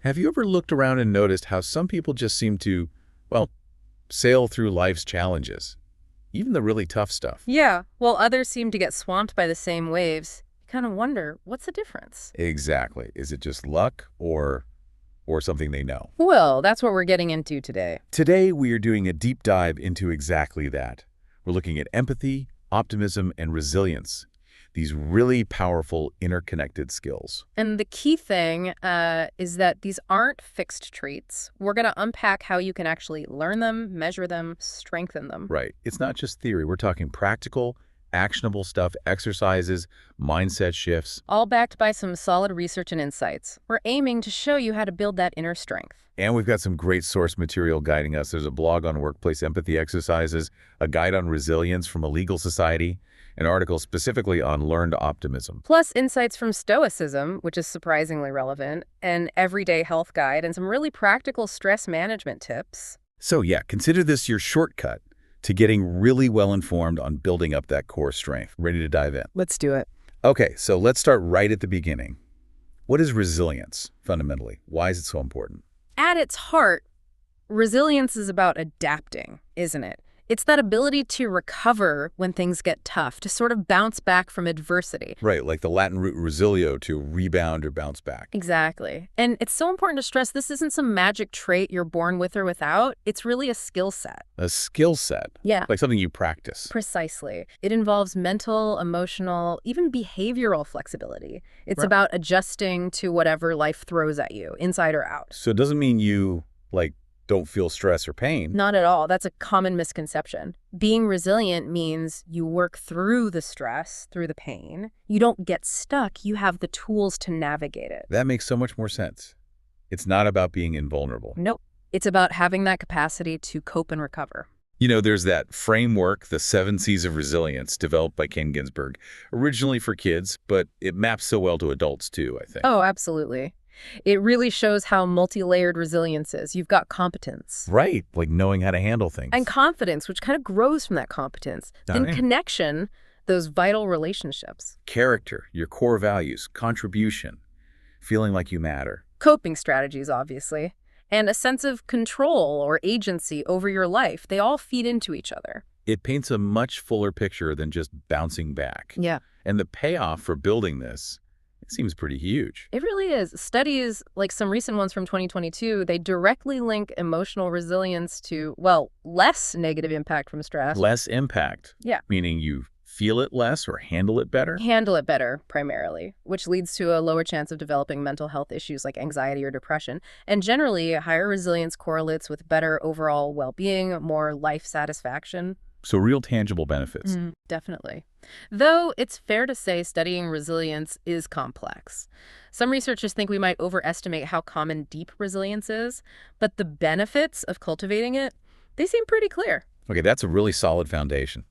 Have you ever looked around and noticed how some people just seem to, well, sail through life's challenges, even the really tough stuff? Yeah, while others seem to get swamped by the same waves, you kind of wonder, what's the difference? Exactly. Is it just luck or something they know? Well, that's what we're getting into today. Today, we are doing a deep dive into exactly that. We're looking at empathy, optimism, and resilience, these really powerful interconnected skills. And the key thing is that these aren't fixed traits. We're going to unpack how you can actually learn them, measure them, strengthen them. Right. It's not just theory. We're talking practical, actionable stuff, exercises, mindset shifts. All backed by some solid research and insights. We're aiming to show you how to build that inner strength. And we've got some great source material guiding us. There's a blog on workplace empathy exercises, a guide on resilience from a legal society, an article specifically on learned optimism. Plus insights from Stoicism, which is surprisingly relevant, an everyday health guide, and some really practical stress management tips. So yeah, consider this your shortcut to getting really well informed on building up that core strength. Ready to dive in? Let's do it. Okay, so let's start right at the beginning. What is resilience, fundamentally? Why is it so important? At its heart, resilience is about adapting, isn't it? It's that ability to recover when things get tough, to sort of bounce back from adversity. Right, like the Latin root resilio, to rebound or bounce back. Exactly. And it's so important to stress this isn't some magic trait you're born with or without. It's really a skill set. A skill set? Yeah. Like something you practice. Precisely. It involves mental, emotional, even behavioral flexibility. It's Right. about adjusting to whatever life throws at you, inside or out. So it doesn't mean you, don't feel stress or pain. Not at all. That's a common misconception. Being resilient means you work through the stress, through the pain. You don't get stuck. You have the tools to navigate it. That makes so much more sense. It's not about being invulnerable. Nope. It's about having that capacity to cope and recover. You know, there's that framework, the 7 C's of resilience, developed by Ken Ginsberg, originally for kids, but it maps so well to adults too, I think. Oh, absolutely. It really shows how multi-layered resilience is. You've got competence. Right, like knowing how to handle things. And confidence, which kind of grows from that competence. Then Right. connection, those vital relationships. Character, your core values, contribution, feeling like you matter. Coping strategies, obviously. And a sense of control or agency over your life. They all feed into each other. It paints a much fuller picture than just bouncing back. Yeah. And the payoff for building this, it seems pretty huge. It really is. Studies, like some recent ones from 2022, they directly link emotional resilience to, well, less negative impact from stress. Less impact. Yeah. Meaning you feel it less or handle it better? Handle it better, primarily, which leads to a lower chance of developing mental health issues like anxiety or depression. And generally, higher resilience correlates with better overall well-being, more life satisfaction. So real tangible benefits. Definitely. Though it's fair to say studying resilience is complex. Some researchers think we might overestimate how common deep resilience is, but the benefits of cultivating it, they seem pretty clear. Okay, that's a really solid foundation.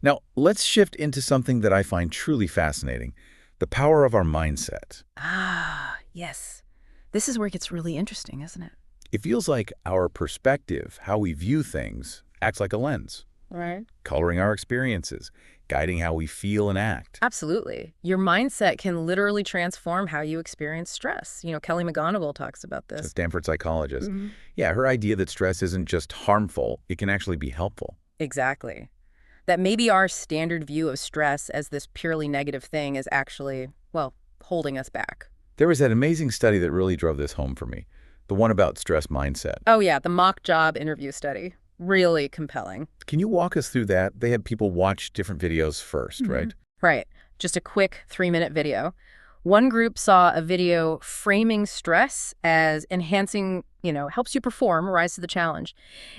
Now, let's shift into something that I find truly fascinating, the power of our mindset. Ah, yes. This is where it gets really interesting, isn't it? It feels like our perspective, how we view things, acts like a lens, Right. coloring our experiences, guiding how we feel and act. Absolutely. Your mindset can literally transform how you experience stress. You know, Kelly McGonigal talks about A this. Stanford psychologist. Yeah, her idea that stress isn't just harmful, it can actually be helpful. Exactly. That maybe our standard view of stress as this purely negative thing is actually, well, holding us back. There was that amazing study that really drove this home for me, the one about stress mindset. Oh yeah, the mock job interview study. Really compelling. Can you walk us through that? They had people watch different videos first, right? Right. Just a quick 3-minute video. One group saw a video framing stress as enhancing, helps you perform, rise to the challenge.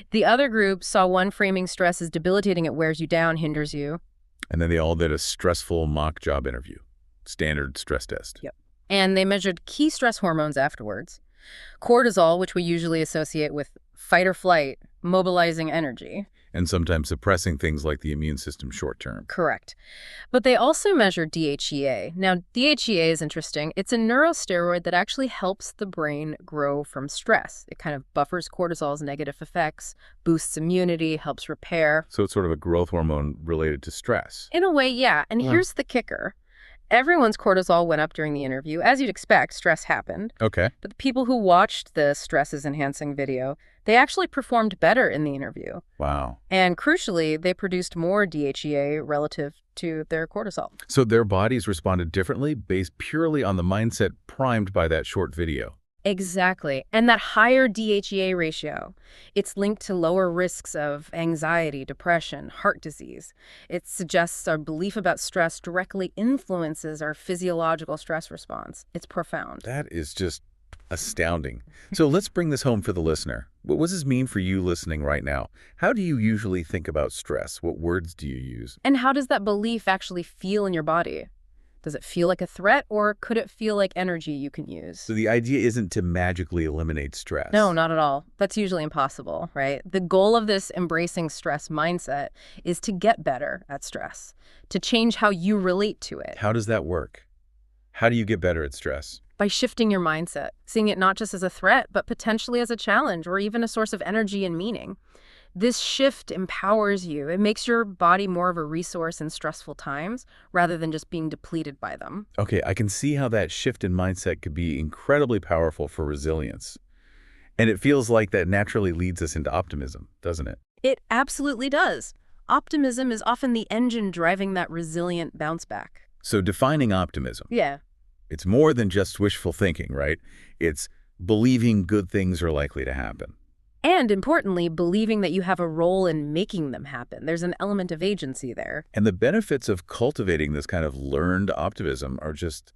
The other group saw one framing stress as debilitating, it wears you down, hinders you. And then they all did a stressful mock job interview, standard stress test. Yep. And they measured key stress hormones afterwards. Cortisol, which we usually associate with fight or flight, mobilizing energy. And sometimes suppressing things like the immune system short term. Correct. But they also measured DHEA. Now, DHEA is interesting. It's a neurosteroid that actually helps the brain grow from stress. It kind of buffers cortisol's negative effects, boosts immunity, helps repair. So it's sort of a growth hormone related to stress. In a way, yeah. And here's the kicker. Everyone's cortisol went up during the interview. As you'd expect, stress happened. Okay. But the people who watched the stresses-enhancing video, they actually performed better in the interview. Wow. And crucially, they produced more DHEA relative to their cortisol. So their bodies responded differently based purely on the mindset primed by that short video. Exactly. And that higher DHEA ratio, it's linked to lower risks of anxiety, depression, heart disease. It suggests our belief about stress directly influences our physiological stress response. It's profound. That is just astounding. So let's bring this home for the listener. What does this mean for you listening right now? How do you usually think about stress? What words do you use? And how does that belief actually feel in your body? Does it feel like a threat, or could it feel like energy you can use? So the idea isn't to magically eliminate stress. No, not at all. That's usually impossible, right? The goal of this embracing stress mindset is to get better at stress, to change how you relate to it. How does that work? How do you get better at stress? By shifting your mindset, seeing it not just as a threat, but potentially as a challenge or even a source of energy and meaning. This shift empowers you. It makes your body more of a resource in stressful times rather than just being depleted by them. Okay, I can see how that shift in mindset could be incredibly powerful for resilience. And it feels like that naturally leads us into optimism, doesn't it? It absolutely does. Optimism is often the engine driving that resilient bounce back. So defining optimism, Yeah. it's more than just wishful thinking, right? It's believing good things are likely to happen. And importantly, believing that you have a role in making them happen. There's an element of agency there. And the benefits of cultivating this kind of learned optimism are just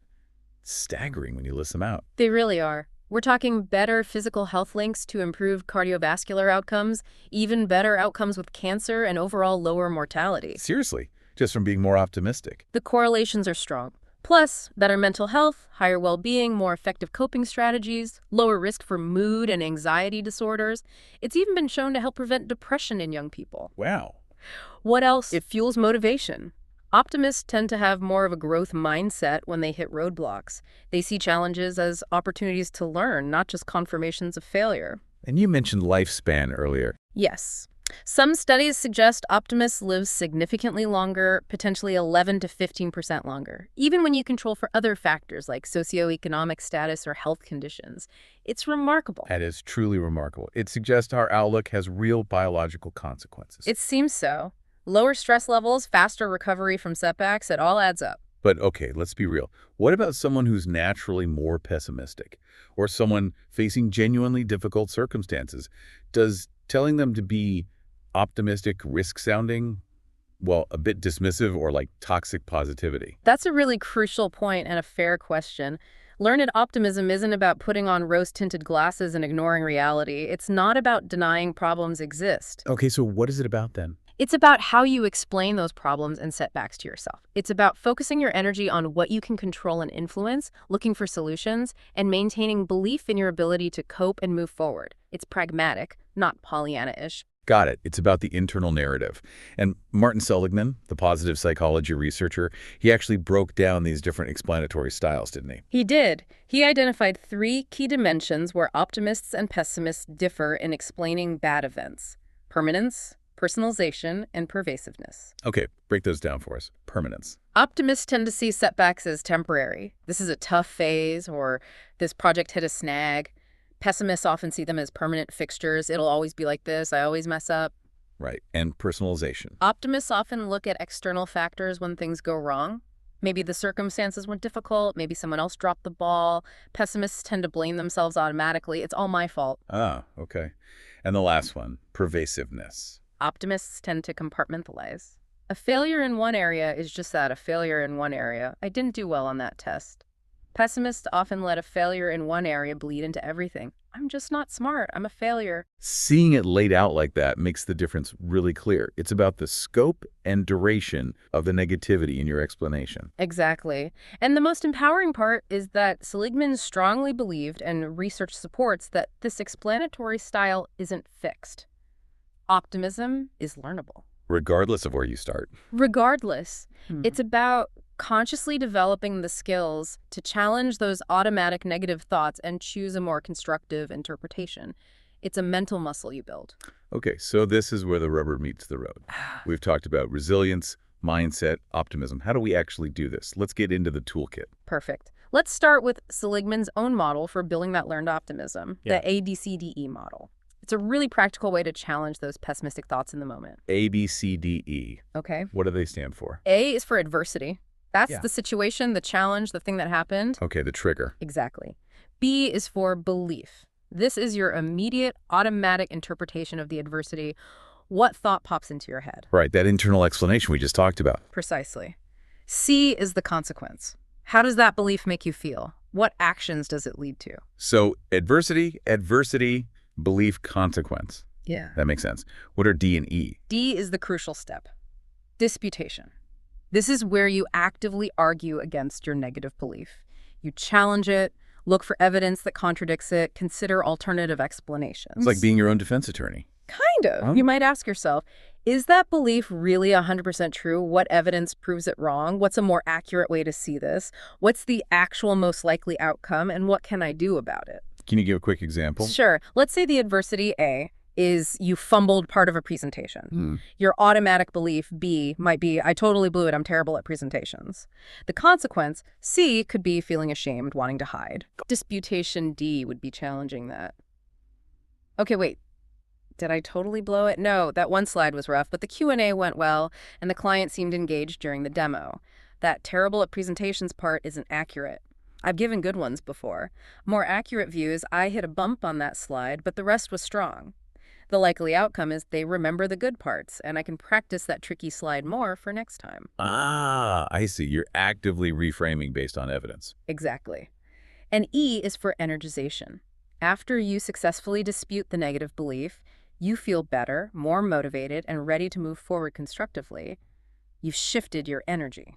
staggering when you list them out. They really are. We're talking better physical health links to improve cardiovascular outcomes, even better outcomes with cancer, and overall lower mortality. Seriously, just from being more optimistic. The correlations are strong. Plus, better mental health, higher well-being, more effective coping strategies, lower risk for mood and anxiety disorders. It's even been shown to help prevent depression in young people. Wow. What else? It fuels motivation. Optimists tend to have more of a growth mindset when they hit roadblocks. They see challenges as opportunities to learn, not just confirmations of failure. And you mentioned lifespan earlier. Yes. Some studies suggest optimists live significantly longer, potentially 11 to 15% longer, even when you control for other factors like socioeconomic status or health conditions. It's remarkable. That is truly remarkable. It suggests our outlook has real biological consequences. It seems so. Lower stress levels, faster recovery from setbacks, it all adds up. But okay, let's be real. What about someone who's naturally more pessimistic, or someone facing genuinely difficult circumstances? Does telling them to be optimistic risk sounding, well, a bit dismissive or like toxic positivity? That's a really crucial point and a fair question. Learned optimism isn't about putting on rose-tinted glasses and ignoring reality. It's not about denying problems exist. Okay, so what is it about then? It's about how you explain those problems and setbacks to yourself. It's about focusing your energy on what you can control and influence, looking for solutions, and maintaining belief in your ability to cope and move forward. It's pragmatic, not Pollyanna-ish. Got it. It's about the internal narrative. And Martin Seligman, the positive psychology researcher, he actually broke down these different explanatory styles, didn't he? He did. He identified 3 key dimensions where optimists and pessimists differ in explaining bad events: permanence, personalization, and pervasiveness. Okay, break those down for us. Permanence. Optimists tend to see setbacks as temporary. This is a tough phase, or this project hit a snag. Pessimists often see them as permanent fixtures. It'll always be like this. I always mess up. Right. And personalization. Optimists often look at external factors when things go wrong. Maybe the circumstances were difficult. Maybe someone else dropped the ball. Pessimists tend to blame themselves automatically. It's all my fault. Ah, okay. And the last one, pervasiveness. Optimists tend to compartmentalize. A failure in one area is just that, a failure in one area. I didn't do well on that test. Pessimists often let a failure in one area bleed into everything. I'm just not smart. I'm a failure. Seeing it laid out like that makes the difference really clear. It's about the scope and duration of the negativity in your explanation. Exactly. And the most empowering part is that Seligman strongly believed, and research supports, that this explanatory style isn't fixed. Optimism is learnable. Regardless of where you start. Regardless, it's about consciously developing the skills to challenge those automatic negative thoughts and choose a more constructive interpretation. It's a mental muscle you build. Okay, so this is where the rubber meets the road. We've talked about resilience, mindset, optimism. How do we actually do this? Let's get into the toolkit. Perfect. Let's start with Seligman's own model for building that learned optimism, Yeah. the ABCDE model. It's a really practical way to challenge those pessimistic thoughts in the moment. A, B, C, D, E. Okay. What do they stand for? A is for adversity. That's Yeah. the situation, the challenge, the thing that happened. Okay, the trigger. Exactly. B is for belief. This is your immediate, automatic interpretation of the adversity. What thought pops into your head? Right, that internal explanation we just talked about. Precisely. C is the consequence. How does that belief make you feel? What actions does it lead to? So adversity, belief, consequence. Yeah. That makes sense. What are D and E? D is the crucial step. Disputation. This is where you actively argue against your negative belief. You challenge it, look for evidence that contradicts it, consider alternative explanations. It's like being your own defense attorney. Kind of. Huh? You might ask yourself, is that belief really 100% true? What evidence proves it wrong? What's a more accurate way to see this? What's the actual most likely outcome, and what can I do about it? Can you give a quick example? Sure. Let's say the adversity A is you fumbled part of a presentation. Your automatic belief, B, might be, I totally blew it, I'm terrible at presentations. The consequence, C, could be feeling ashamed, wanting to hide. Disputation D would be challenging that. Okay, wait. Did I totally blow it? No, that one slide was rough, but the Q&A went well, and the client seemed engaged during the demo. That terrible at presentations part isn't accurate. I've given good ones before. More accurate view is I hit a bump on that slide, but the rest was strong. The likely outcome is they remember the good parts, and I can practice that tricky slide more for next time. Ah, I see. You're actively reframing based on evidence. Exactly. And E is for energization. After you successfully dispute the negative belief, you feel better, more motivated, and ready to move forward constructively. You've shifted your energy.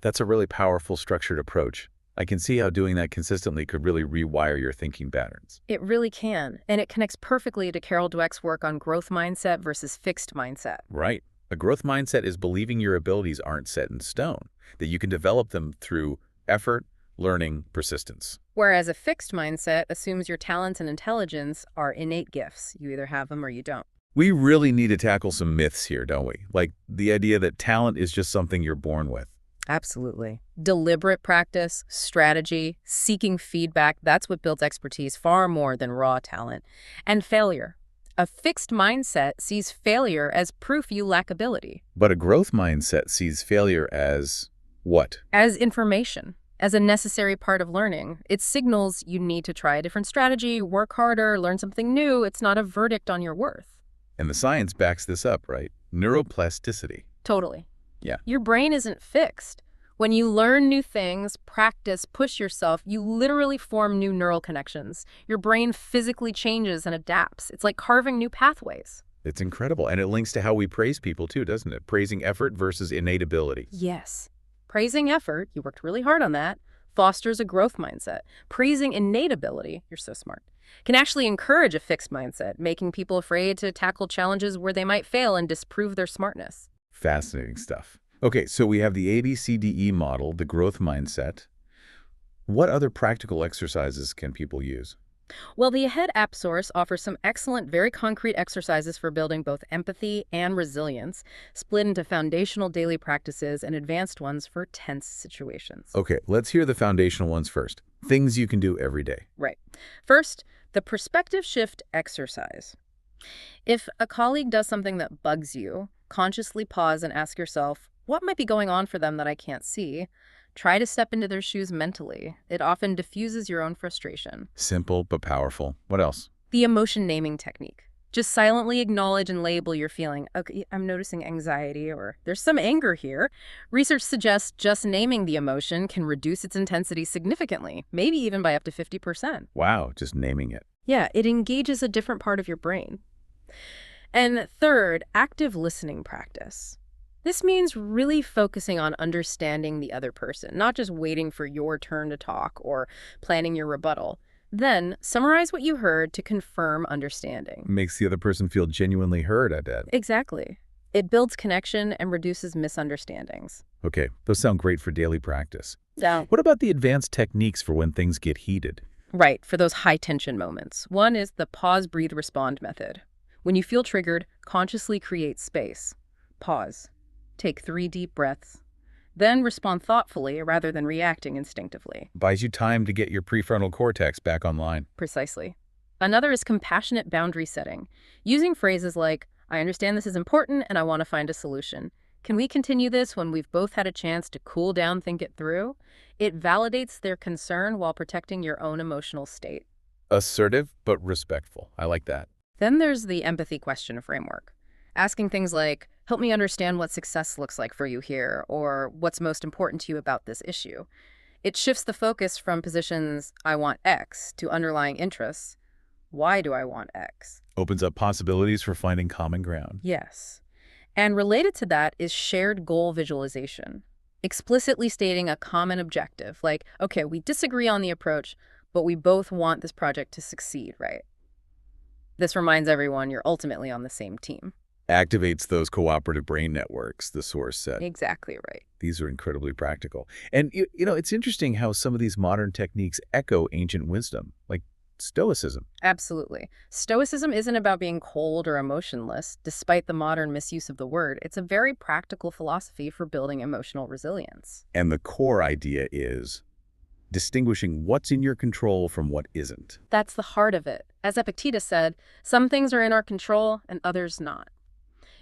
That's a really powerful, structured approach. I can see how doing that consistently could really rewire your thinking patterns. It really can, and it connects perfectly to Carol Dweck's work on growth mindset versus fixed mindset. Right. A growth mindset is believing your abilities aren't set in stone, that you can develop them through effort, learning, persistence. Whereas a fixed mindset assumes your talents and intelligence are innate gifts. You either have them or you don't. We really need to tackle some myths here, don't we? Like the idea that talent is just something you're born with. Absolutely. Deliberate practice, strategy, seeking feedback, that's what builds expertise far more than raw talent. And failure. A fixed mindset sees failure as proof you lack ability. But a growth mindset sees failure as what? As information, as a necessary part of learning. It signals you need to try a different strategy, work harder, learn something new. It's not a verdict on your worth. And the science backs this up, right? Neuroplasticity. Totally. Yeah. Your brain isn't fixed. When you learn new things, practice, push yourself, you literally form new neural connections. Your brain physically changes and adapts. It's like carving new pathways. It's incredible. And it links to how we praise people too, doesn't it? Praising effort versus innate ability. Yes. Praising effort, you worked really hard on that, fosters a growth mindset. Praising innate ability, you're so smart, can actually encourage a fixed mindset, making people afraid to tackle challenges where they might fail and disprove their smartness. Fascinating stuff. Okay, so we have the ABCDE model, the growth mindset. What other practical exercises can people use? Well, the AHEAD app source offers some excellent, very concrete exercises for building both empathy and resilience, split into foundational daily practices and advanced ones for tense situations. Okay, let's hear the foundational ones first. Things you can do every day. Right. First, the perspective shift exercise. If a colleague does something that bugs you, consciously pause and ask yourself, what might be going on for them that I can't see? Try to step into their shoes mentally. It often diffuses your own frustration. Simple but powerful. What else? The emotion naming technique. Just silently acknowledge and label your feeling. Okay, I'm noticing anxiety, or there's some anger here. Research suggests just naming the emotion can reduce its intensity significantly, maybe even by up to 50%. Wow, just naming it. Yeah, it engages a different part of your brain. And third, active listening practice. This means really focusing on understanding the other person, not just waiting for your turn to talk or planning your rebuttal. Then, summarize what you heard to confirm understanding. Makes the other person feel genuinely heard, I bet. Exactly. It builds connection and reduces misunderstandings. Okay, those sound great for daily practice. Yeah. What about the advanced techniques for when things get heated? Right, for those high-tension moments. One is the pause, breathe, respond method. When you feel triggered, consciously create space. Pause. Take 3 deep breaths. Then respond thoughtfully rather than reacting instinctively. Buys you time to get your prefrontal cortex back online. Precisely. Another is compassionate boundary setting, using phrases like, I understand this is important and I want to find a solution. Can we continue this when we've both had a chance to cool down, think it through? It validates their concern while protecting your own emotional state. Assertive, but respectful. I like that. Then there's the empathy question framework, asking things like, help me understand what success looks like for you here, or what's most important to you about this issue. It shifts the focus from positions, I want X, to underlying interests. Why do I want X? Opens up possibilities for finding common ground. Yes. And related to that is shared goal visualization, explicitly stating a common objective, like, okay, we disagree on the approach, but we both want this project to succeed, right? This reminds everyone you're ultimately on the same team. Activates those cooperative brain networks, the source said. Exactly right. These are incredibly practical. And, it's interesting how some of these modern techniques echo ancient wisdom, like Stoicism. Absolutely. Stoicism isn't about being cold or emotionless, despite the modern misuse of the word. It's a very practical philosophy for building emotional resilience. And the core idea is distinguishing what's in your control from what isn't. That's the heart of it. As Epictetus said, some things are in our control and others not.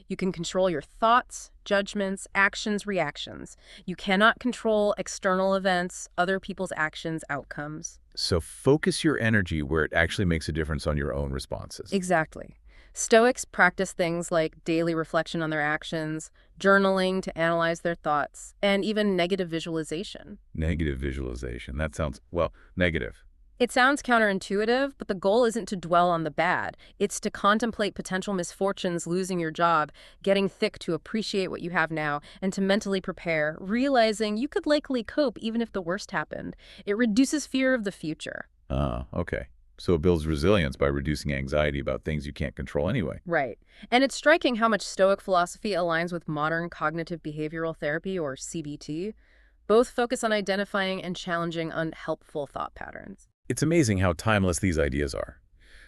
You can control your thoughts, judgments, actions, reactions. You cannot control external events, other people's actions, outcomes. So focus your energy where it actually makes a difference on your own responses. Exactly. Stoics practice things like daily reflection on their actions, journaling to analyze their thoughts, and even negative visualization. Negative visualization. That sounds, well, negative. It sounds counterintuitive, but the goal isn't to dwell on the bad. It's to contemplate potential misfortunes, losing your job, getting thick to appreciate what you have now, and to mentally prepare, realizing you could likely cope even if the worst happened. It reduces fear of the future. Okay. So it builds resilience by reducing anxiety about things you can't control anyway. Right. And it's striking how much Stoic philosophy aligns with modern cognitive behavioral therapy, or CBT. Both focus on identifying and challenging unhelpful thought patterns. It's amazing how timeless these ideas are.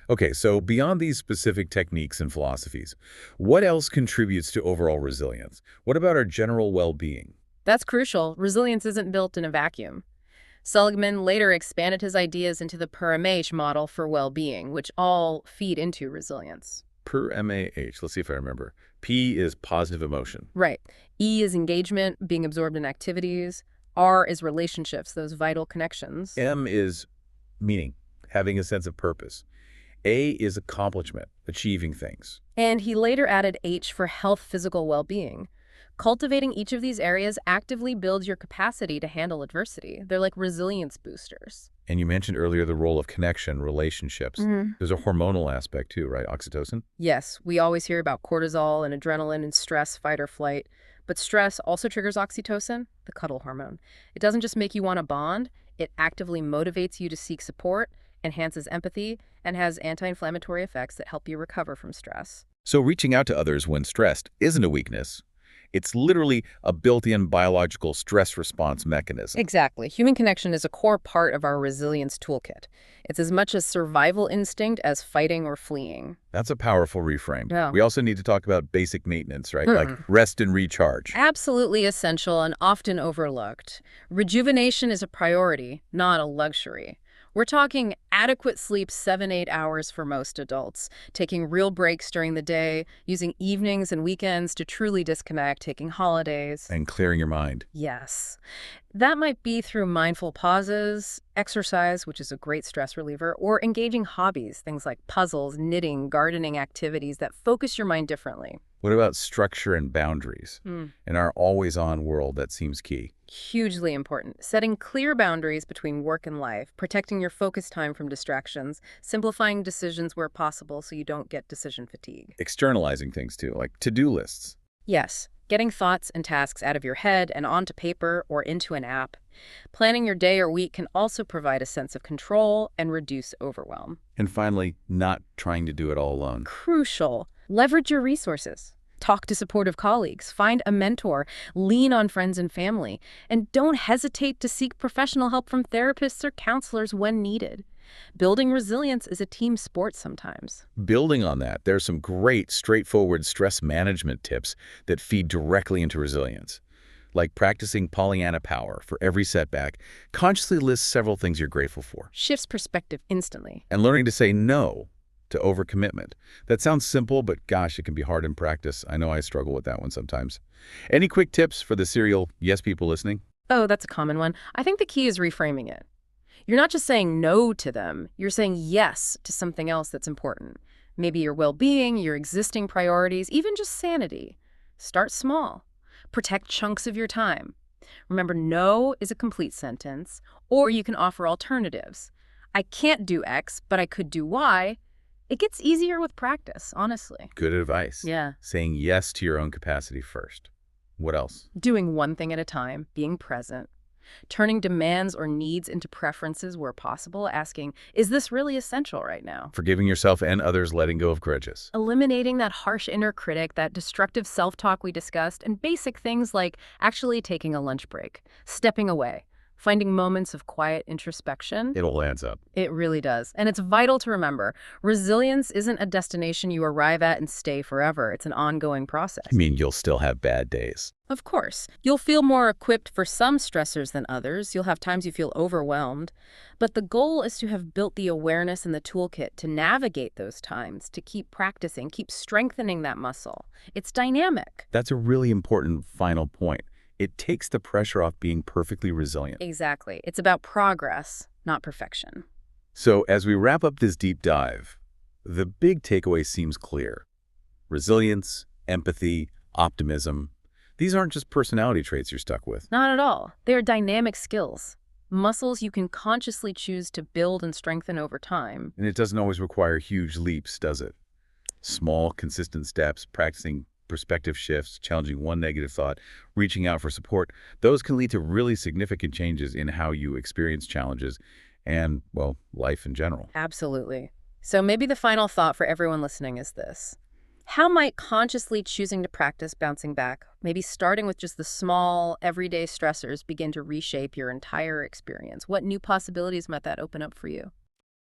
Okay, so beyond these specific techniques and philosophies, what else contributes to overall resilience? What about our general well-being? That's crucial. Resilience isn't built in a vacuum. Seligman later expanded his ideas into the permanence model for well-being, which all feed into resilience. Per-MAH, let's see if I remember. P is positive emotion. Right. E is engagement, being absorbed in activities. R is relationships, those vital connections. M is meaning, having a sense of purpose. A is accomplishment, achieving things. And he later added H for health, physical well-being. Cultivating each of these areas actively builds your capacity to handle adversity. They're like resilience boosters. And you mentioned earlier the role of connection, relationships. There's a hormonal aspect too, right? Oxytocin? Yes, we always hear about cortisol and adrenaline and stress, fight or flight. But stress also triggers oxytocin, the cuddle hormone. It doesn't just make you want to bond, it actively motivates you to seek support, enhances empathy, and has anti-inflammatory effects that help you recover from stress. So reaching out to others when stressed isn't a weakness. It's literally a built-in biological stress response mechanism. Exactly. Human connection is a core part of our resilience toolkit. It's as much a survival instinct as fighting or fleeing. That's a powerful reframe. Yeah. We also need to talk about basic maintenance, right? Like rest and recharge. Absolutely essential and often overlooked. Rejuvenation is a priority, not a luxury. We're talking adequate sleep 7-8 hours for most adults, taking real breaks during the day, using evenings and weekends to truly disconnect, taking holidays. And clearing your mind. Yes. That might be through mindful pauses, exercise, which is a great stress reliever, or engaging hobbies, things like puzzles, knitting, gardening activities that focus your mind differently. What about structure and boundaries? In our always-on world, that seems key. Hugely important. Setting clear boundaries between work and life, protecting your focus time from distractions, simplifying decisions where possible so you don't get decision fatigue. Externalizing things too, like to-do lists. Yes, getting thoughts and tasks out of your head and onto paper or into an app. Planning your day or week can also provide a sense of control and reduce overwhelm. And finally, not trying to do it all alone. Crucial. Leverage your resources. Talk to supportive colleagues, find a mentor, lean on friends and family, and don't hesitate to seek professional help from therapists or counselors when needed. Building resilience is a team sport sometimes. Building on that, there's some great, straightforward stress management tips that feed directly into resilience. Like practicing Pollyanna power for every setback, consciously list several things you're grateful for. Shifts perspective instantly. And learning to say no to overcommitment. That sounds simple, but gosh, it can be hard in practice. I know I struggle with that one sometimes. Any quick tips for the serial yes people listening? Oh, that's a common one. I think the key is reframing it. You're not just saying no to them, you're saying yes to something else that's important. Maybe your well-being, your existing priorities, even just sanity. Start small. Protect chunks of your time. Remember, no is a complete sentence, or you can offer alternatives. I can't do X, but I could do Y. It gets easier with practice, honestly. Good advice. Yeah. Saying yes to your own capacity first. What else? Doing one thing at a time, being present. Turning demands or needs into preferences where possible, asking, is this really essential right now? Forgiving yourself and others, letting go of grudges. Eliminating that harsh inner critic, that destructive self-talk we discussed, and basic things like actually taking a lunch break, stepping away, finding moments of quiet introspection. It all adds up. It really does. And it's vital to remember, resilience isn't a destination you arrive at and stay forever. It's an ongoing process. I mean, you'll still have bad days. Of course. You'll feel more equipped for some stressors than others. You'll have times you feel overwhelmed. But the goal is to have built the awareness and the toolkit to navigate those times, to keep practicing, keep strengthening that muscle. It's dynamic. That's a really important final point. It takes the pressure off being perfectly resilient. Exactly. It's about progress, not perfection. So as we wrap up this deep dive, the big takeaway seems clear. Resilience, empathy, optimism, these aren't just personality traits you're stuck with. Not at all. They are dynamic skills, muscles you can consciously choose to build and strengthen over time. And it doesn't always require huge leaps, does it? Small, consistent steps, practicing perspective shifts, challenging one negative thought, reaching out for support, those can lead to really significant changes in how you experience challenges and, well, life in general. Absolutely. So maybe the final thought for everyone listening is this. How might consciously choosing to practice bouncing back, maybe starting with just the small, everyday stressors, begin to reshape your entire experience? What new possibilities might that open up for you?